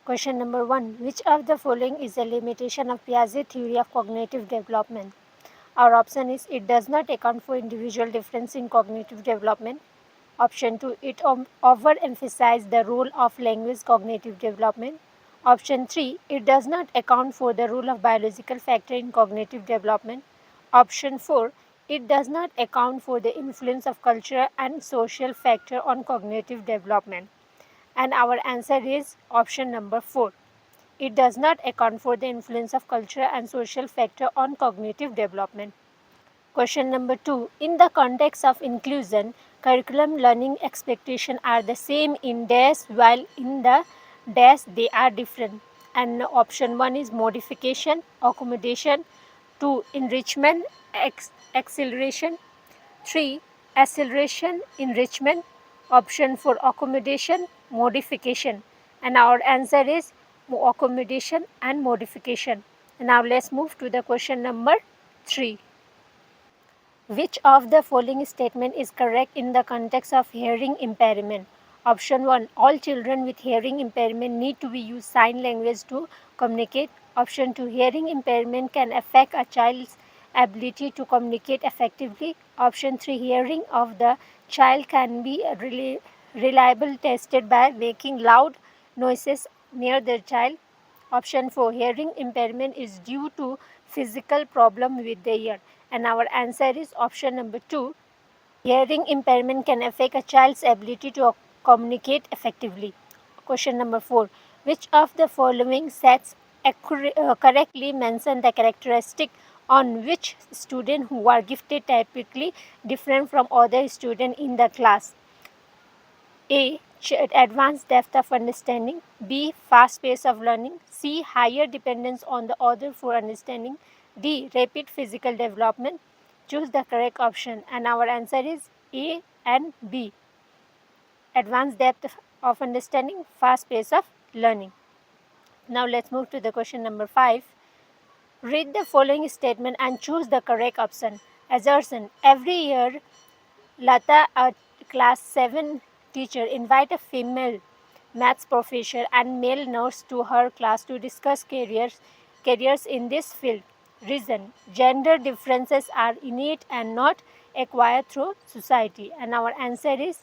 Question number 1. Which of the following is a limitation of Piaget theory of cognitive development? Our option is it does not account for individual difference in cognitive development. Option 2. It overemphasizes the role of language cognitive development. Option 3. It does not account for the role of biological factor in cognitive development. Option 4. It does not account for the influence of cultural and social factor on cognitive development. And our answer is option number 4. It does not account for the influence of cultural and social factor on cognitive development. Question number 2. In the context of inclusion, curriculum learning expectations are the same in dash while in the dash they are different. And option 1 is modification, accommodation, 2 enrichment, acceleration, 3 acceleration, enrichment, option 4 accommodation, modification. And our answer is accommodation and modification. Now let's move to the question number 3. Which of the following statement is correct in the context of hearing impairment? Option 1. All children with hearing impairment need to use sign language to communicate. Option 2. Hearing impairment can affect a child's ability to communicate effectively. Option 3. Hearing of the child can be reliably tested by making loud noises near the child. Option 4. Hearing impairment is due to physical problem with the ear. And our answer is option number 2. Hearing impairment can affect a child's ability to communicate effectively. Question number 4. Which of the following sets correctly mention the characteristic on which students who are gifted typically different from other students in the class? A. Advanced depth of understanding. B. Fast pace of learning. C. Higher dependence on the other for understanding. D. Rapid physical development. Choose the correct option, and our answer is A and B. Advanced depth of understanding, fast pace of learning. Now let's move to the question number 5. Read the following statement and choose the correct option. Assertion. Every year, Lata, a class 7 teacher, invite a female maths professor and male nurse to her class to discuss careers in this field. Reason. Gender differences are innate and not acquired through society. And our answer is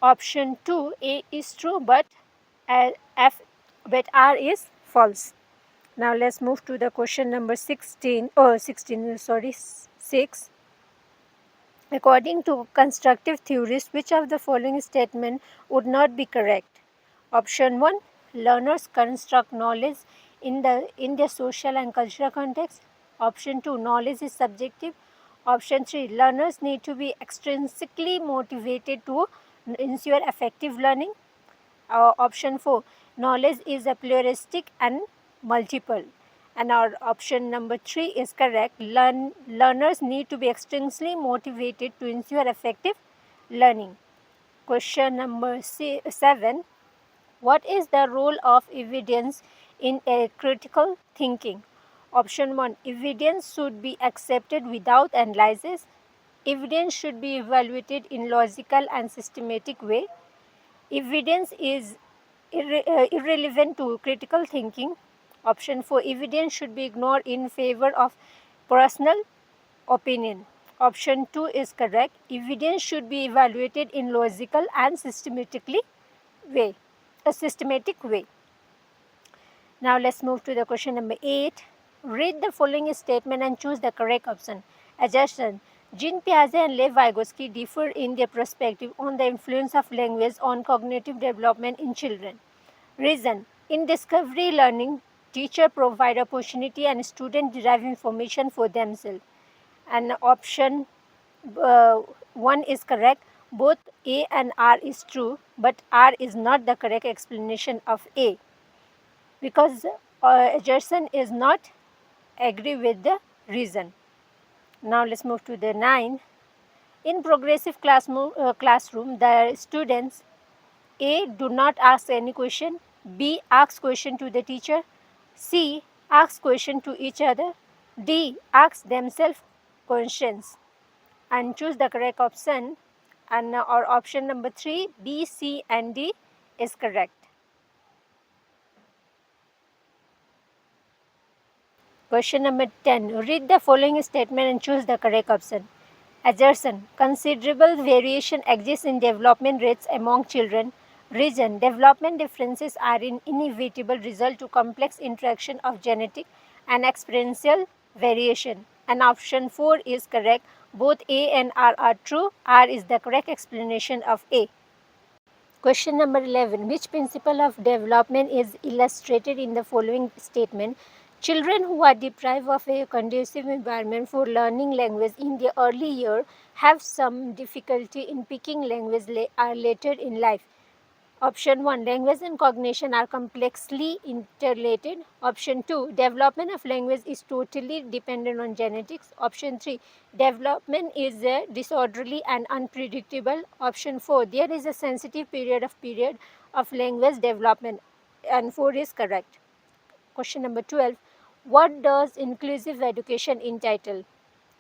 option 2. A is true, but R is false. Now let's move to the question number 6. According to constructive theorists, which of the following statement would not be correct? Option 1. Learners construct knowledge in their social and cultural context. Option 2. Knowledge is subjective. Option 3. Learners need to be extrinsically motivated to ensure effective learning. Option 4. Knowledge is a pluralistic and multiple. And our option number 3 is correct. Learners need to be extrinsically motivated to ensure effective learning. Question number 7. What is the role of evidence in a critical thinking? Option 1. Evidence should be accepted without analysis. Evidence should be evaluated in logical and systematic way. Evidence is irrelevant to critical thinking. Option 4. Evidence should be ignored in favor of personal opinion. Option 2 is correct. Evidence should be evaluated in logical and systematic way. Now let's move to the question number 8. Read the following statement and choose the correct option. Assertion. Jean Piaget and Lev Vygotsky differ in their perspective on the influence of language on cognitive development in children. Reason. In discovery learning, teacher provide opportunity and student derive information for themselves. And option 1 is correct. Both A and R is true, but R is not the correct explanation of A, because assertion is not agree with the reason. Now let's move to the 9. In progressive classroom, the students A. do not ask any question. B. ask question to the teacher. C. ask question to each other. D. ask themselves questions. And choose the correct option. And our option number 3, B, C and D is correct. Question number 10. Read the following statement and choose the correct option. Assertion. Considerable variation exists in development rates among children. Reason. Development differences are an inevitable result to complex interaction of genetic and experiential variation. And option 4 is correct. Both A and R are true. R is the correct explanation of A. Question number 11. Which principle of development is illustrated in the following statement? Children who are deprived of a conducive environment for learning language in the early year have some difficulty in picking language later in life. Option 1. Language and cognition are complexly interrelated. Option 2. Development of language is totally dependent on genetics. Option 3. Development is disorderly and unpredictable. Option 4. There is a sensitive period of language development. And 4 is correct. Question number 12. What does inclusive education entitle?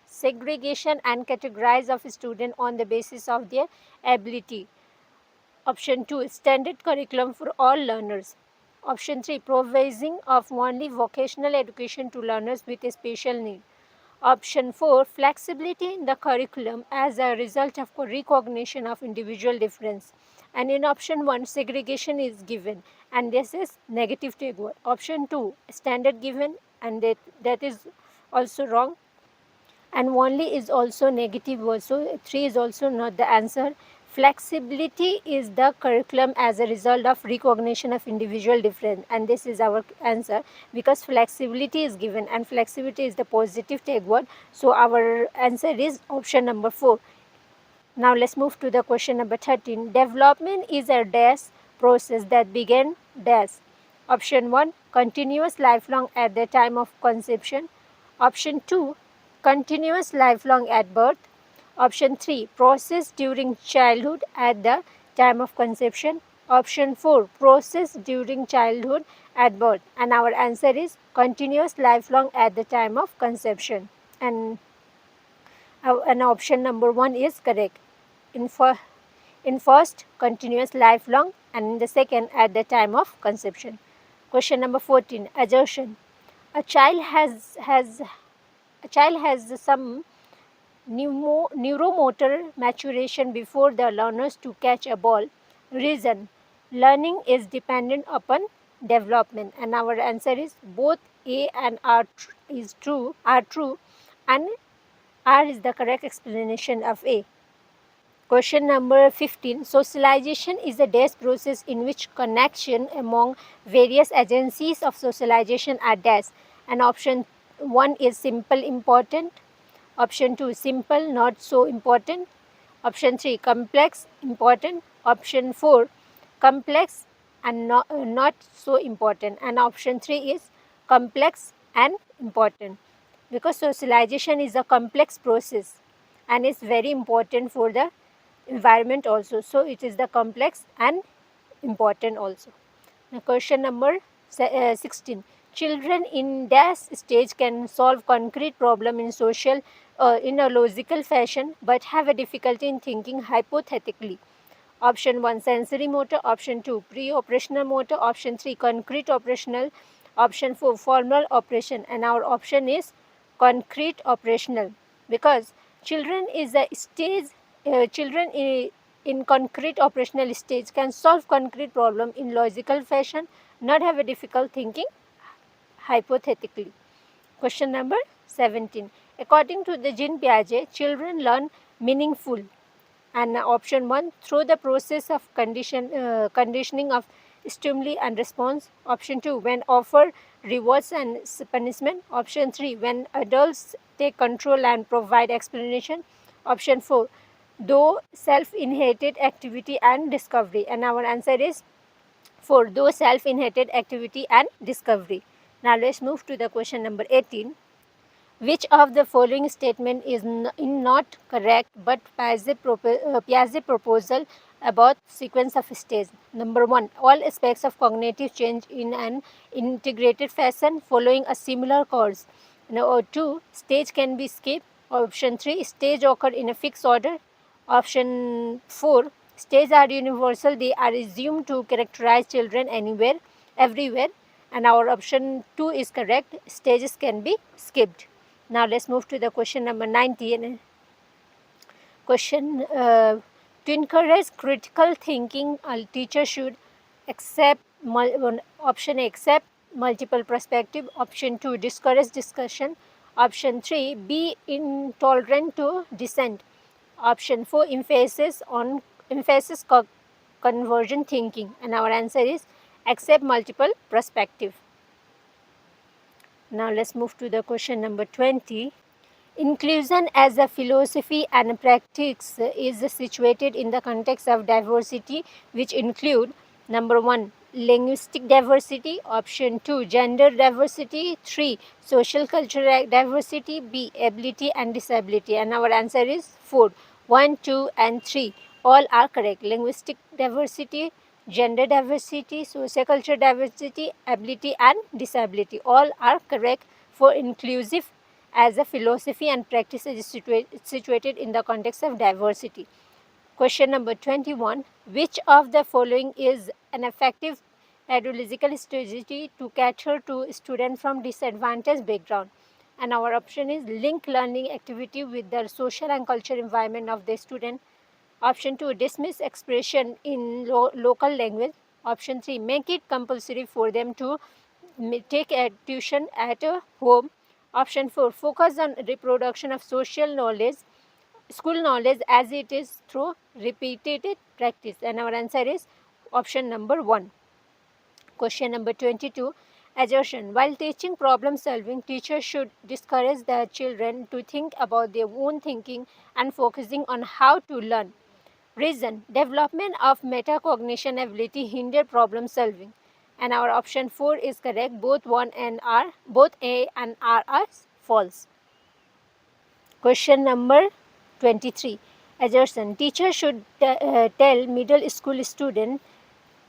Segregation and categorize of students on the basis of their ability. Option 2. Standard curriculum for all learners. Option 3. Provision of only vocational education to learners with a special need. Option 4. Flexibility in the curriculum as a result of recognition of individual difference. And in option 1, segregation is given, and this is negative take word. Option 2, standard given, and that is also wrong. And only is also negative word. So 3 is also not the answer. Flexibility is the curriculum as a result of recognition of individual difference, and this is our answer because flexibility is given and flexibility is the positive take word. So our answer is option number 4. Now let's move to the question number 13. Development is a dash process that began dash. Option 1, continuous lifelong at the time of conception. Option 2, continuous lifelong at birth. Option 3, process during childhood at the time of conception. Option 4, process during childhood at birth. And our answer is continuous lifelong at the time of conception. And option number 1 is correct. In first, continuous lifelong, and in the second, at the time of conception. Question number 14, assertion. A child has some neuromotor maturation before the learners to catch a ball. Reason, learning is dependent upon development, and our answer is both A and R are true, and R is the correct explanation of A. Question number 15. Socialization is a dash process in which connection among various agencies of socialization are dash. And option 1 is simple, important. Option 2, simple, not so important. Option 3, complex, important. Option 4, complex and not so important. And option 3 is complex and important. Because socialization is a complex process and is very important for the environment also. So it is the complex and important also. Now question number 16. Children in dash stage can solve concrete problem in a logical fashion but have a difficulty in thinking hypothetically. Option 1, sensory motor. Option 2, pre-operational motor. Option 3, concrete operational. Option 4, formal operation. And our option is concrete operational, because children in concrete operational stage can solve concrete problem in logical fashion, not have a difficult thinking hypothetically. Question number 17. According to the Jean Piaget, children learn meaningful. And option 1, through the process of conditioning of stimuli and response. Option 2, when offered rewards and punishment. Option 3, when adults take control and provide explanation. Option 4, though self-initiated activity and discovery. And our answer is 4, though self-initiated activity and discovery. Now let's move to the question number 18. Which of the following statement is not correct but Piaget proposal about sequence of stage? Number 1, all aspects of cognitive change in an integrated fashion following a similar course. Number 2, stage can be skipped. Option 3, stage occur in a fixed order. Option 4, stages are universal, they are assumed to characterize children everywhere. and our option 2 is correct. Stages can be skipped. Now let's move to the question number 19. Question to encourage critical thinking, a teacher should accept option A, accept multiple perspective. Option 2, discourage discussion. Option 3, be intolerant to dissent. Option 4, emphasis convergent thinking, and our answer is accept multiple perspective. Now let's move to the question number 20. Inclusion as a philosophy and practice is situated in the context of diversity, which include number 1, linguistic diversity. Option 2, gender diversity. 3, social cultural diversity. B, ability and disability. And our answer is 4. 1, 2 and 3 all are correct. Linguistic diversity, gender diversity, sociocultural diversity, ability and disability all are correct for inclusive as a philosophy and practice is situated in the context of diversity. Question number 21. Which of the following is an effective pedagogical strategy to cater to students from disadvantaged background? And our option is link learning activity with the social and cultural environment of the student. Option 2, dismiss expression in local language. Option 3, make it compulsory for them to take tuition at home. Option 4, focus on reproduction of social knowledge, school knowledge as it is through repeated practice. And our answer is option number 1. Question number 22. Assertion. While teaching problem solving, teachers should discourage the children to think about their own thinking and focusing on how to learn. Reason. Development of metacognition ability hinder problem solving. And our option 4 is correct. Both A and R are false. Question number 23. Assertion. Teacher should tell middle school student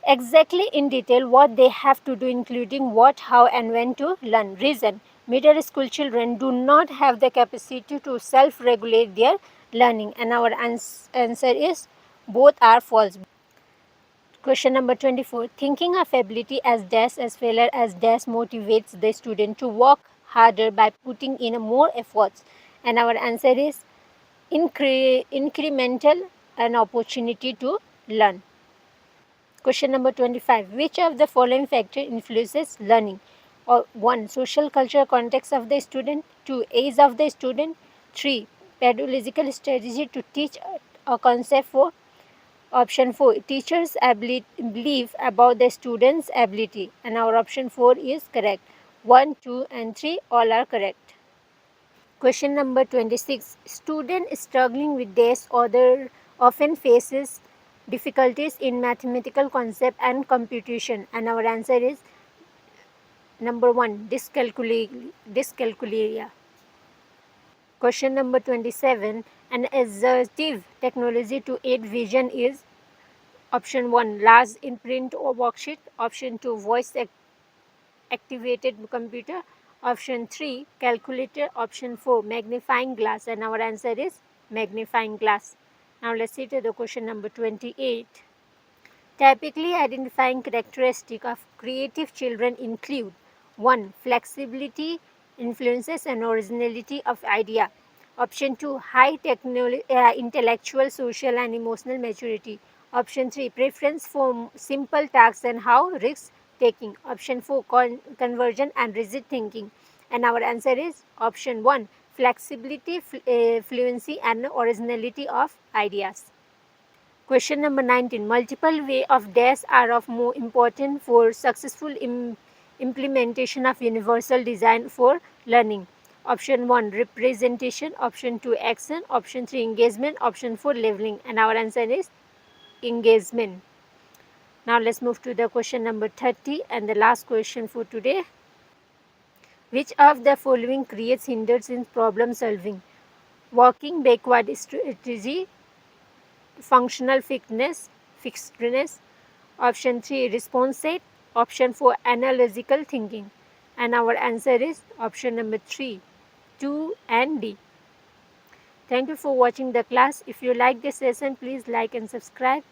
exactly in detail what they have to do, including what, how and when to learn. Reason. Middle school children do not have the capacity to self-regulate their learning. And our answer is both are false. Question number 24. Thinking of ability as dash as failure as dash motivates the student to work harder by putting in more efforts. And our answer is incremental an opportunity to learn. Question number 25. Which of the following factor influences learning? 1. Social cultural context of the student. 2. Age of the student. 3. Pedagogical strategy to teach a concept. 4. Option 4. Teachers' belief about the student's ability. And our option 4 is correct. 1, 2 and 3 all are correct. Question number 26. Student struggling with this order often faces difficulties in mathematical concept and computation. And our answer is number 1, dyscalculia. Question number 27. An assistive technology to aid vision is option 1, large imprint or worksheet. Option 2, voice activated computer. Option 3, calculator. Option 4, magnifying glass. And our answer is magnifying glass. Now let's see to the question number 28. Typically identifying characteristics of creative children include 1, flexibility, influences and originality of idea. Option 2, high intellectual, social and emotional maturity. Option 3, preference for simple tasks and how risk taking. Option 4, conversion and rigid thinking. And our answer is option 1, flexibility, fluency and originality of ideas. Question number 19. Multiple ways of dash are of more important for successful implementation of universal design for learning. Option 1, representation. Option 2, action. Option 3, engagement. Option 4, leveling. And our answer is engagement. Now let's move to the question number 30 and the last question for today. Which of the following creates hinders in problem solving? Working backward strategy, functional fixedness. Option 3, response set. Option 4, analogical thinking. And our answer is option number 3, 2 and D. Thank you for watching the class. If you like this lesson, please like and subscribe.